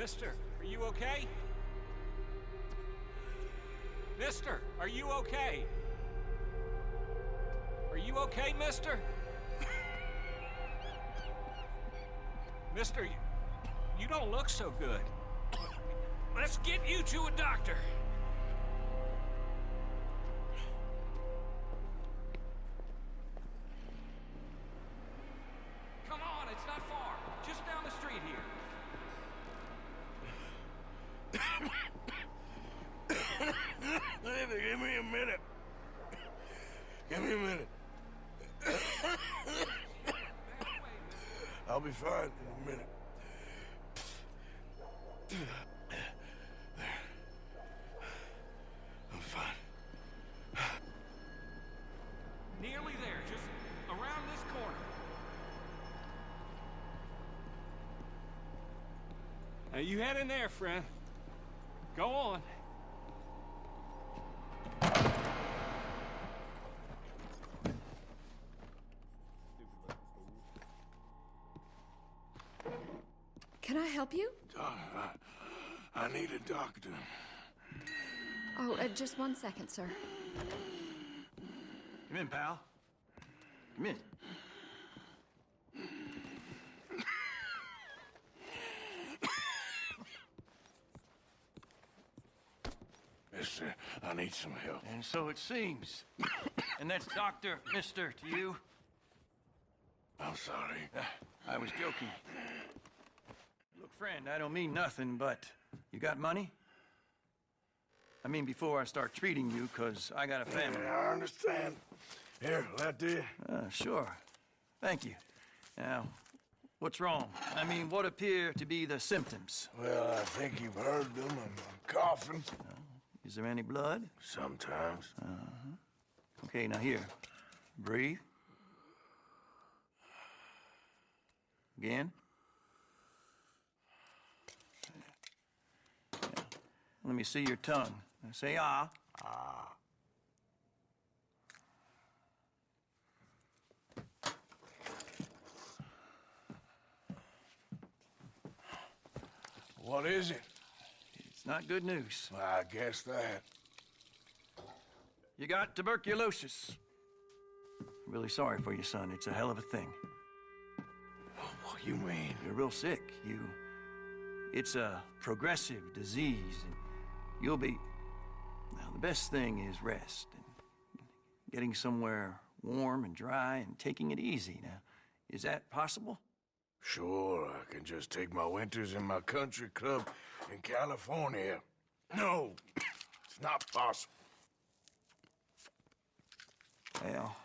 Mister, are you okay? Mister, are you okay? Are you okay, mister? Mister, you don't look so good. Let's get you to a doctor. Come on, it's not far. Just down the street here. Give me a minute. Give me a minute. I'll be fine in a minute. I'm fine. Nearly there, just around this corner. Now you head in there, friend. Go on. Can I help you? I need a doctor. Oh, just 1 second, sir. Come in, pal. Come in. Mister, I need some help. And so it seems. And that's Dr. Mister to you? I'm sorry. I was joking. Look, friend, I don't mean nothing, but you got money? I mean, before I start treating you, 'cause I got a family. Yeah, I understand. Here, that do you? Sure. Thank you. Now, what's wrong? I mean, what appear to be the symptoms? Well, I think you've heard them. I'm coughing. Is there any blood? Sometimes. Okay, now here. Breathe. Again. Yeah. Let me see your tongue. Now say ah. Ah. What is it? It's not good news. Well, I guess that. You got tuberculosis. Really sorry for you, son. It's a hell of a thing. What do you mean? You're real sick. It's a progressive disease, and you'll be... Now, the best thing is rest, and getting somewhere warm and dry, and taking it easy. Now, is that possible? Sure, I can just take my winters in my country club in California. No, it's not possible. Well,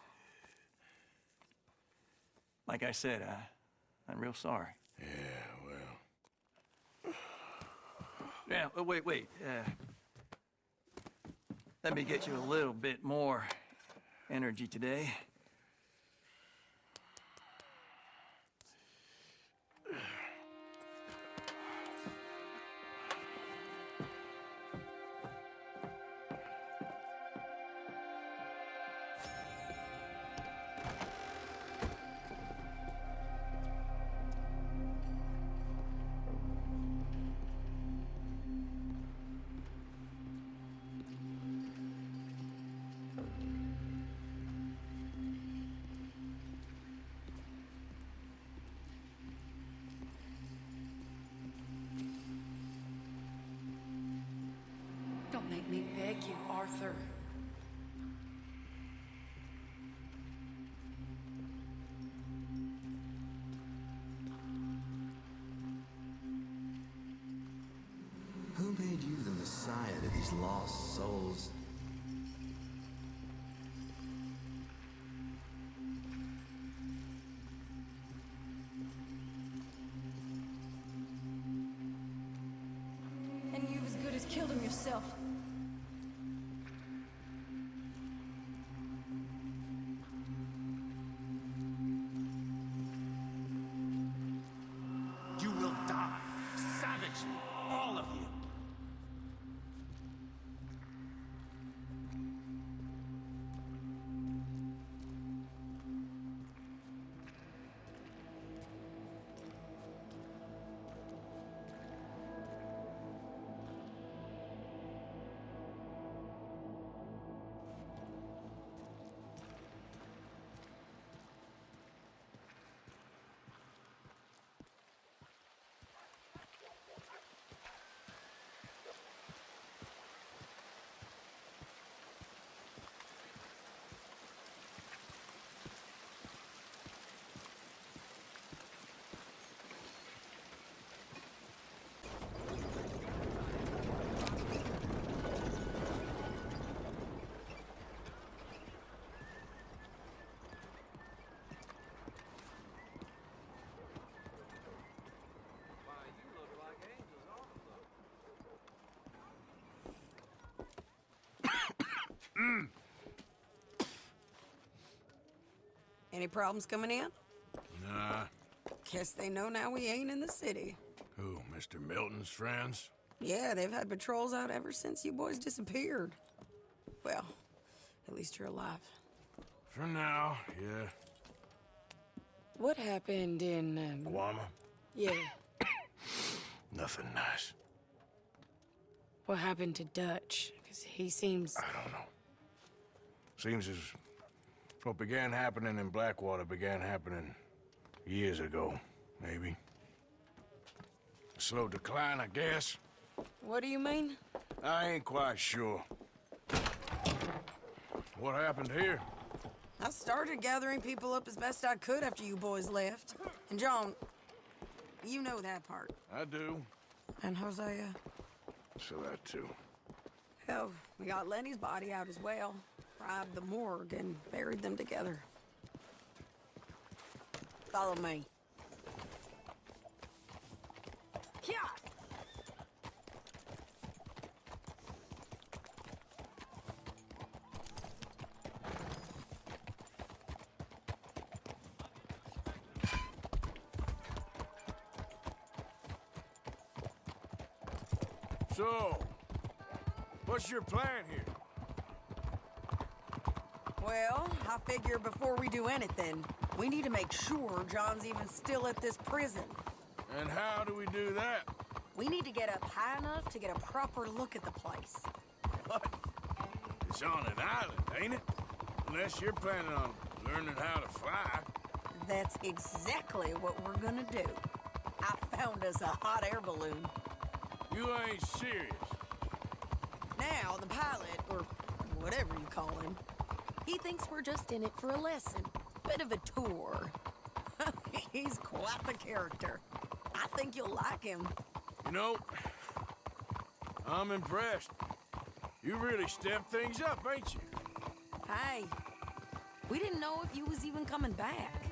like I said, I'm real sorry. Yeah, well... Now, wait. Let me get you a little bit more energy today. Don't make me beg you, Arthur. Who made you the messiah to these lost souls? And you've as good as killed him yourself. You will die, savagely, all of you. Any problems coming in? Nah. Guess they know now we ain't in the city. Who, Mr. Milton's friends? Yeah, they've had patrols out ever since you boys disappeared. Well, at least you're alive. For now, yeah. What happened in, Guama? Yeah. Nothing nice. What happened to Dutch? Because he seems... I don't know. Seems as what began happening in Blackwater began happening years ago, maybe. A slow decline, I guess. What do you mean? I ain't quite sure. What happened here? I started gathering people up as best I could after you boys left. And John, you know that part. I do. And Hosea? So that too. Hell, we got Lenny's body out as well. Robbed the morgue and buried them together. Follow me. Yeah. So, what's your plan here? Well, I figure before we do anything, we need to make sure John's even still at this prison. And how do we do that? We need to get up high enough to get a proper look at the place. What? It's on an island, ain't it? Unless you're planning on learning how to fly. That's exactly what we're gonna do. I found us a hot air balloon. You ain't serious. Now, the pilot, or whatever you call him, he thinks we're just in it for a lesson. Bit of a tour. He's quite the character. I think you'll like him. You know, I'm impressed. You really stepped things up, ain't you? Hey, we didn't know if you was even coming back.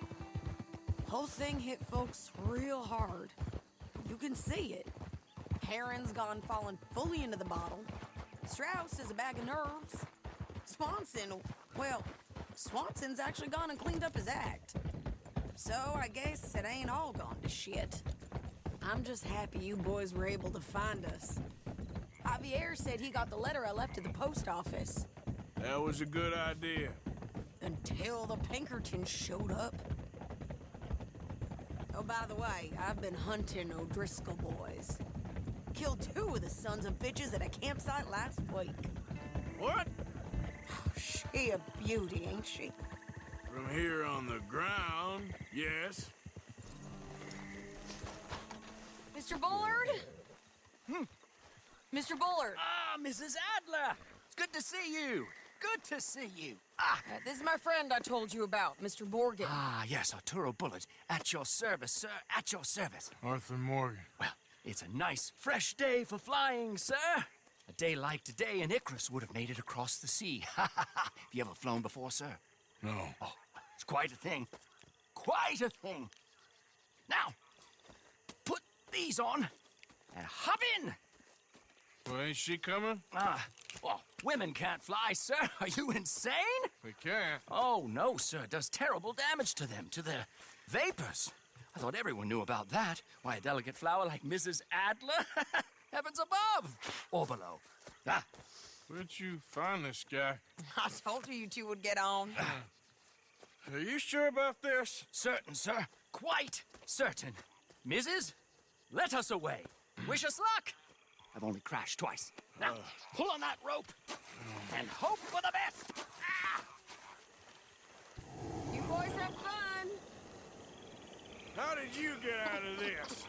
Whole thing hit folks real hard. You can see it. Heron's gone falling fully into the bottle. Strauss is a bag of nerves. Swanson's actually gone and cleaned up his act. So I guess it ain't all gone to shit. I'm just happy you boys were able to find us. Javier said he got the letter I left at the post office. That was a good idea. Until the Pinkertons showed up. Oh, by the way, I've been hunting O'Driscoll boys. Killed 2 of the sons of bitches at a campsite last week. What? She a beauty, ain't she? From here on the ground, yes. Mr. Bullard? Mr. Bullard. Ah, Mrs. Adler! It's good to see you. Good to see you. This is my friend I told you about, Mr. Morgan. Ah, yes, Arturo Bullard. At your service, sir. At your service. Arthur Morgan. Well, it's a nice, fresh day for flying, sir. A day like today, an Icarus would have made it across the sea. Have you ever flown before, sir? No. Oh, it's quite a thing. Quite a thing. Now, put these on and hop in. Well, ain't she coming? Well, women can't fly, sir. Are you insane? We can't. Oh, no, sir. It does terrible damage to them, to their vapors. I thought everyone knew about that. Why, a delicate flower like Mrs. Adler? Heavens above! Or below. Where'd you find this guy? I told you two would get on. Are you sure about this? Certain, sir. Quite certain. Mrs., let us away. Wish us luck. I've only crashed twice. Now, pull on that rope and hope for the best. You boys have fun. How did you get out of this?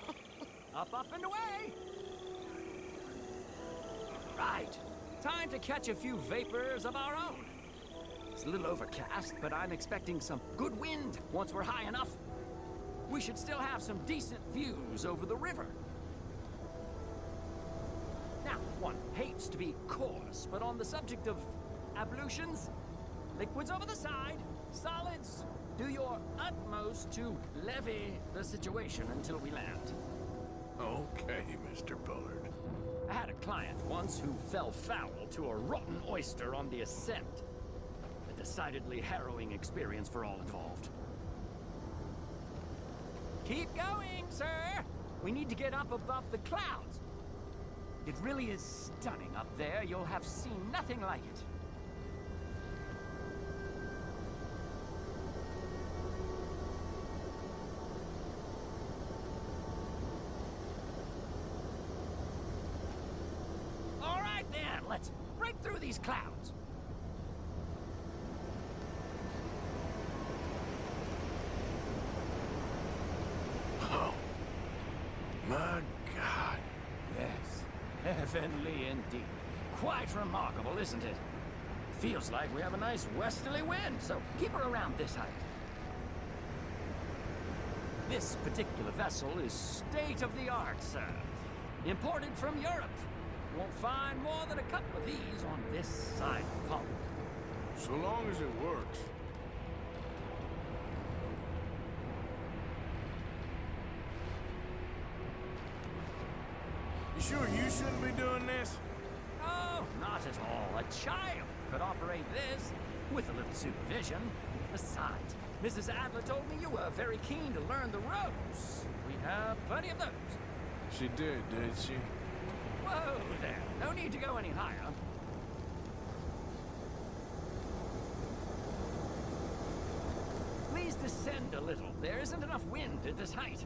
Up, and away! Right. Time to catch a few vapors of our own. It's a little overcast, but I'm expecting some good wind once we're high enough. We should still have some decent views over the river. Now, one hates to be coarse, but on the subject of ablutions, liquids over the side, solids, do your utmost to levy the situation until we land. Okay, Mr. Bullard. I had a client once who fell foul to a rotten oyster on the ascent. decidedly harrowing experience for all involved. Keep going, sir! We need to get up above the clouds. It really is stunning up there. You'll have seen nothing like it. All right, then. Let's break through these clouds. Oh, my God. Yes, heavenly indeed. Quite remarkable, isn't it? Feels like we have a nice westerly wind, so keep her around this height. This particular vessel is state-of-the-art, sir. Imported from Europe. Won't find more than a couple of these on this side of the pond. So long as it works. You sure you shouldn't be doing this? Oh, not at all. A child could operate this with a little supervision. Besides, Mrs. Adler told me you were very keen to learn the ropes. We have plenty of those. She did she? Whoa there. No need to go any higher. Please descend a little. There isn't enough wind at this height.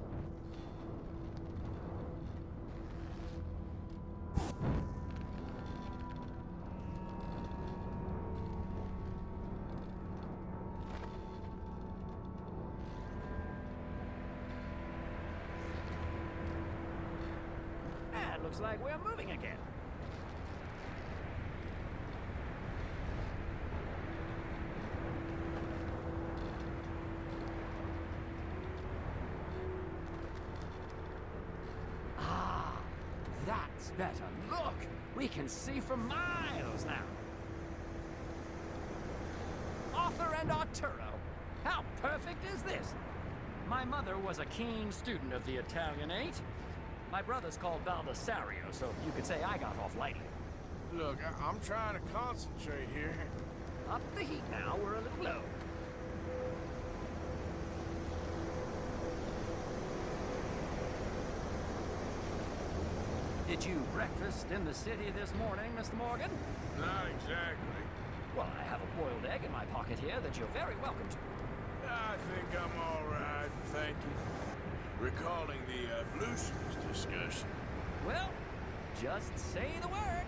Looks like we're moving again. Ah, that's better. Look, we can see for miles now. Arthur and Arturo. How perfect is this? My mother was a keen student of the Italianate. My brother's called Baldessario, so you could say I got off lightly. Look, I'm trying to concentrate here. Up the heat now, we're a little low. Did you breakfast in the city this morning, Mr. Morgan? Not exactly. Well, I have a boiled egg in my pocket here that you're very welcome to. I think I'm all right, thank you. Recalling the ablutions discussion. Well, just say the word.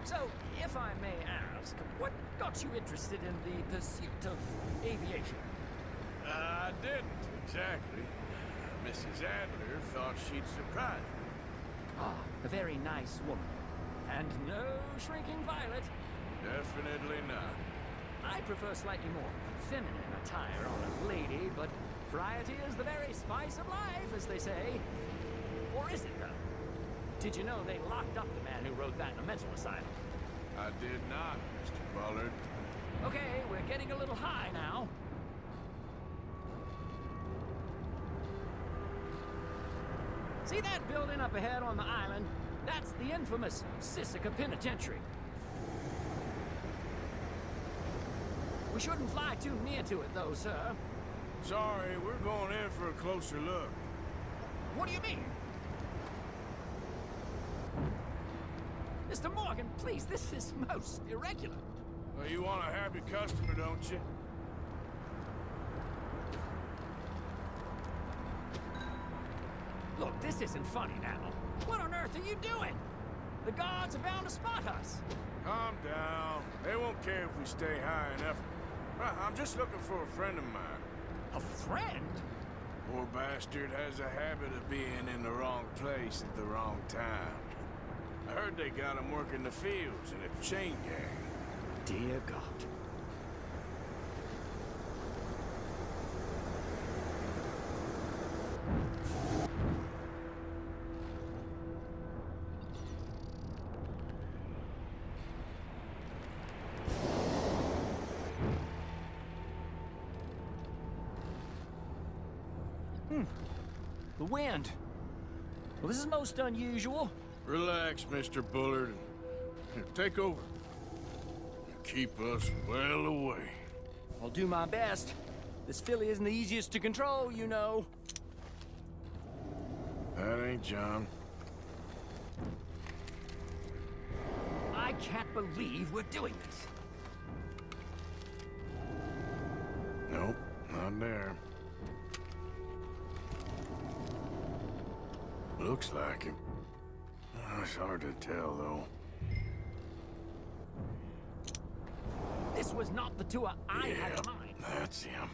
So, if I may ask, what got you interested in the pursuit of aviation? I didn't, exactly. Mrs. Adler thought she'd surprise me. Ah, a very nice woman. And no shrinking violet. Definitely not. I prefer slightly more feminine attire on a lady, but variety is the very spice of life, as they say. Or is it, though? Did you know they locked up the man who wrote that in a mental asylum? I did not, Mr. Bullard. Okay, we're getting a little high now. See that building up ahead on the island? That's the infamous Sisika Penitentiary. We shouldn't fly too near to it, though, sir. Sorry, we're going in for a closer look. What do you mean? Mr. Morgan, please, this is most irregular. Well, you want a happy customer, don't you? Look, this isn't funny now. What on earth are you doing? The guards are bound to spot us. Calm down. They won't care if we stay high enough. I'm just looking for a friend of mine. A friend? Poor bastard has a habit of being in the wrong place at the wrong time. I heard they got him working the fields in a chain gang. Dear God. The wind. Well, this is most unusual. Relax, Mr. Bullard. Here, take over. Keep us well away. I'll do my best. This filly isn't the easiest to control, you know. That ain't John. I can't believe we're doing this. Nope, not there. Looks like him. It's hard to tell, though. This was not the tour I had in mind. That's him.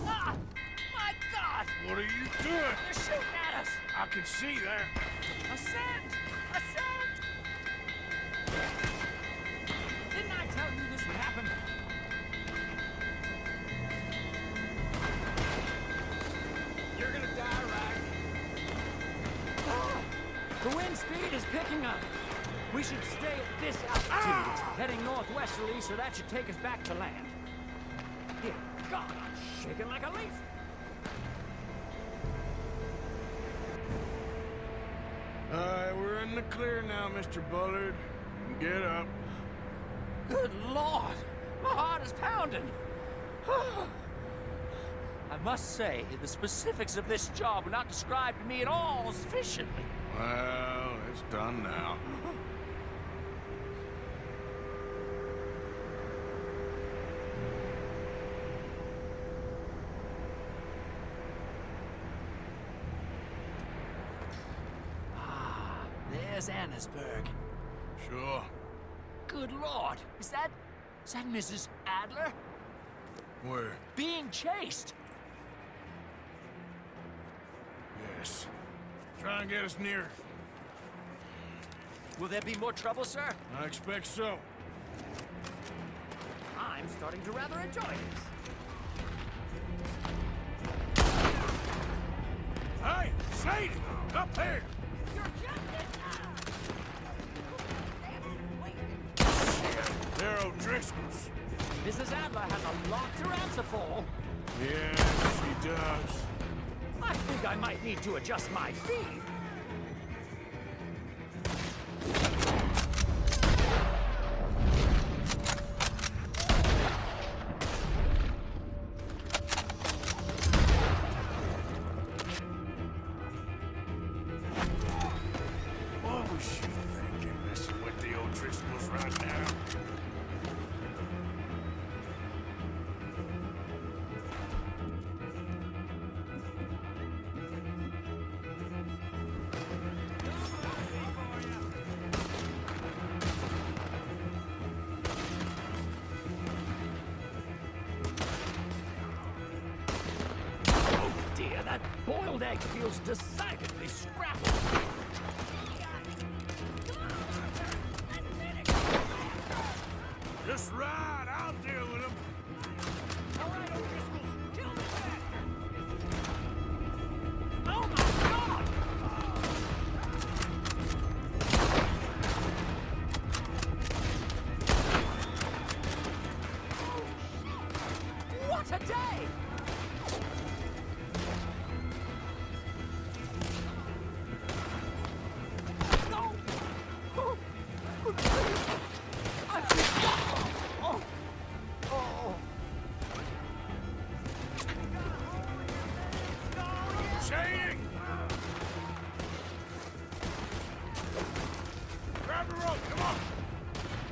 Ah! My God! What are you doing? They're shooting at us! I can see that. Ascent! Ascent! Didn't I tell you this would happen? You're gonna die, right? The wind speed is picking up. We should stay at this altitude. It's heading northwesterly, so that should take us back to land. Dear God, I'm shaking like a leaf. Alright, we're in the clear now, Mr. Bullard. You can get up. Good Lord! My heart is pounding. I must say, the specifics of this job were not described to me at all sufficiently. Well, it's done now. There's Annesburg. Sure. Good Lord! Is that Mrs. Adler? Where? Being chased! Yes. Try and get us near. Will there be more trouble, sir? I expect so. I'm starting to rather enjoy this. Hey, Sadie! Up here! You're jumping! They're O'Driscoll's. Mrs. Adler has a lot to answer for. Yes, she does. I think I might need to adjust my feed. What was she thinking, messing with the O'Driscolls right now? Oh dear, that boiled egg feels decidedly scrappled. Just ride, I'll deal with them. All right, O'Driscolls, kill the cat! Oh my God! What a day! No! Oh. I'm oh. Oh. Sadie! Grab the rope, come on!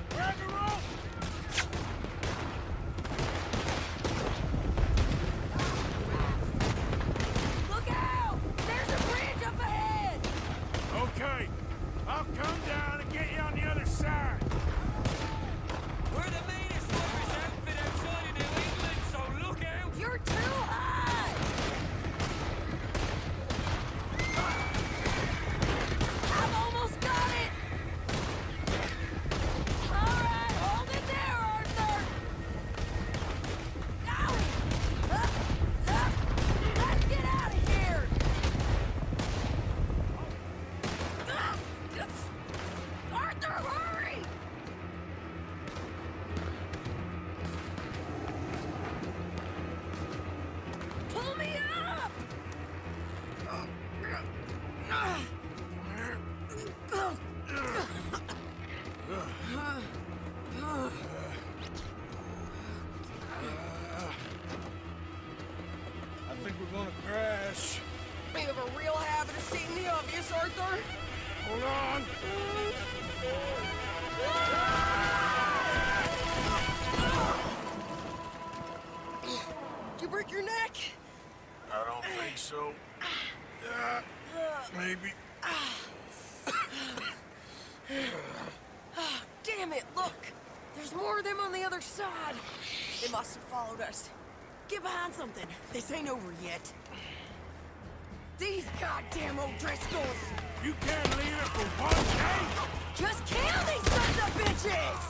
Grab the rope! on! Did you break your neck? I don't think so. Maybe. Damn it, look! There's more of them on the other side. They must have followed us. Get behind something. This ain't over yet. These goddamn O'Driscolls! You can't leave it for one day! Just kill these sons of bitches!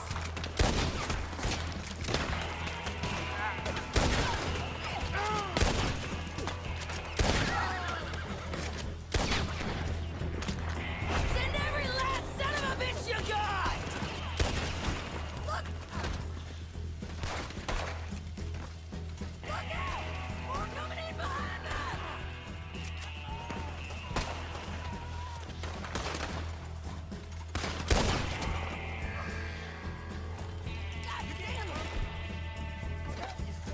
Send every last son of a bitch you got! Look! Look out! More coming in behind us! God damn it!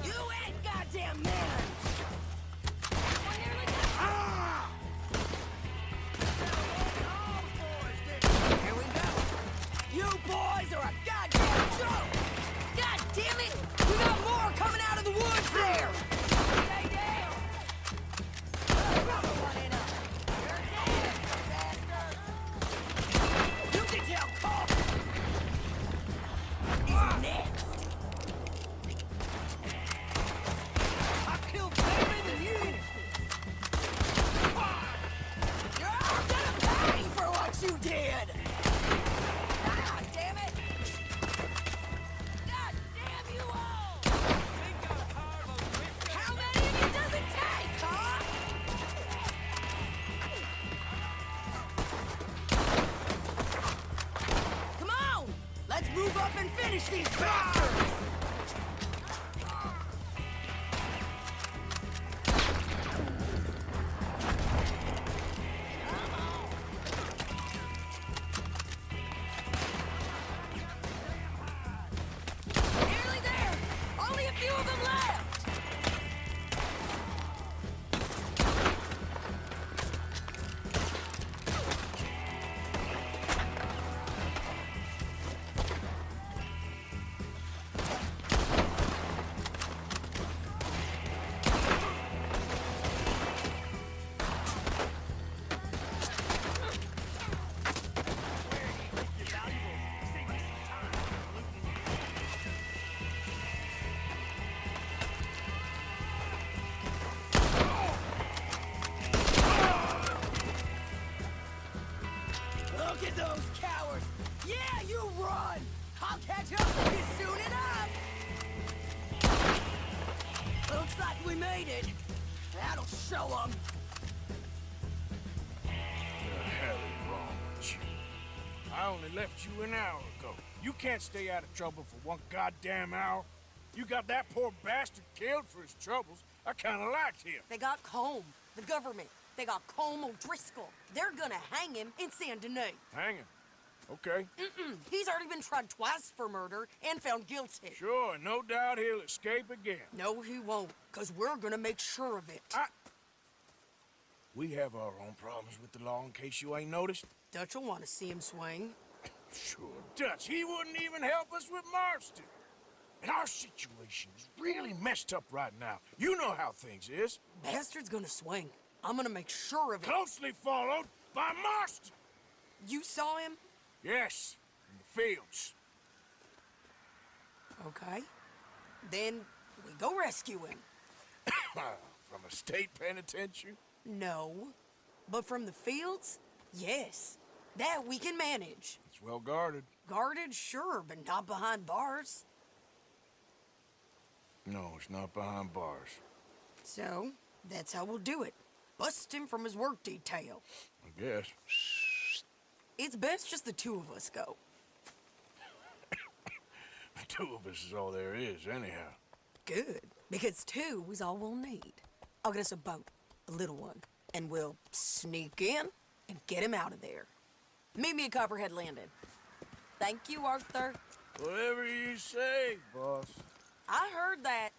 You ain't goddamn man! We're nearly done. Here we go. You boys are a goddamn joke! God damn it! We got more coming out of the woods there! Stay down! Another one in us. You're dead, bastards! You can tell Carl is next. I killed David and you. You're all gonna pay for what you did! Ah, damn it! God damn you all! How many of you does it take, huh? Come on! Let's move up and finish these bastards! Nearly there! Only a few of them left! Look at those cowards! Yeah, you run! I'll catch up with you soon enough! Looks like we made it. That'll show them. The hell is wrong with you? I only left you an hour ago. You can't stay out of trouble for one goddamn hour. You got that poor bastard killed for his troubles. I kinda liked him. They got Combe, the government. They got Combe O'Driscoll. They're gonna hang him in Saint Denis. Hanging. Okay. He's already been tried twice for murder and found guilty. Sure, no doubt he'll escape again. No, he won't, because we're gonna make sure of it. We have our own problems with the law in case you ain't noticed. Dutch will want to see him swing. Sure, Dutch, he wouldn't even help us with Marston. And our situation is really messed up right now. You know how things is. Bastard's gonna swing. I'm gonna make sure of it. Closely followed by Marston. You saw him? Yes, in the fields. Okay. Then we go rescue him. From a state penitentiary? No. But from the fields? Yes. That we can manage. It's well guarded. Guarded, sure, but not behind bars. No, it's not behind bars. So, that's how we'll do it. Bust him from his work detail. I guess. It's best just the two of us go. The two of us is all there is, anyhow. Good, because two is all we'll need. I'll get us a boat, a little one, and we'll sneak in and get him out of there. Meet me at Copperhead Landing. Thank you, Arthur. Whatever you say, boss. I heard that.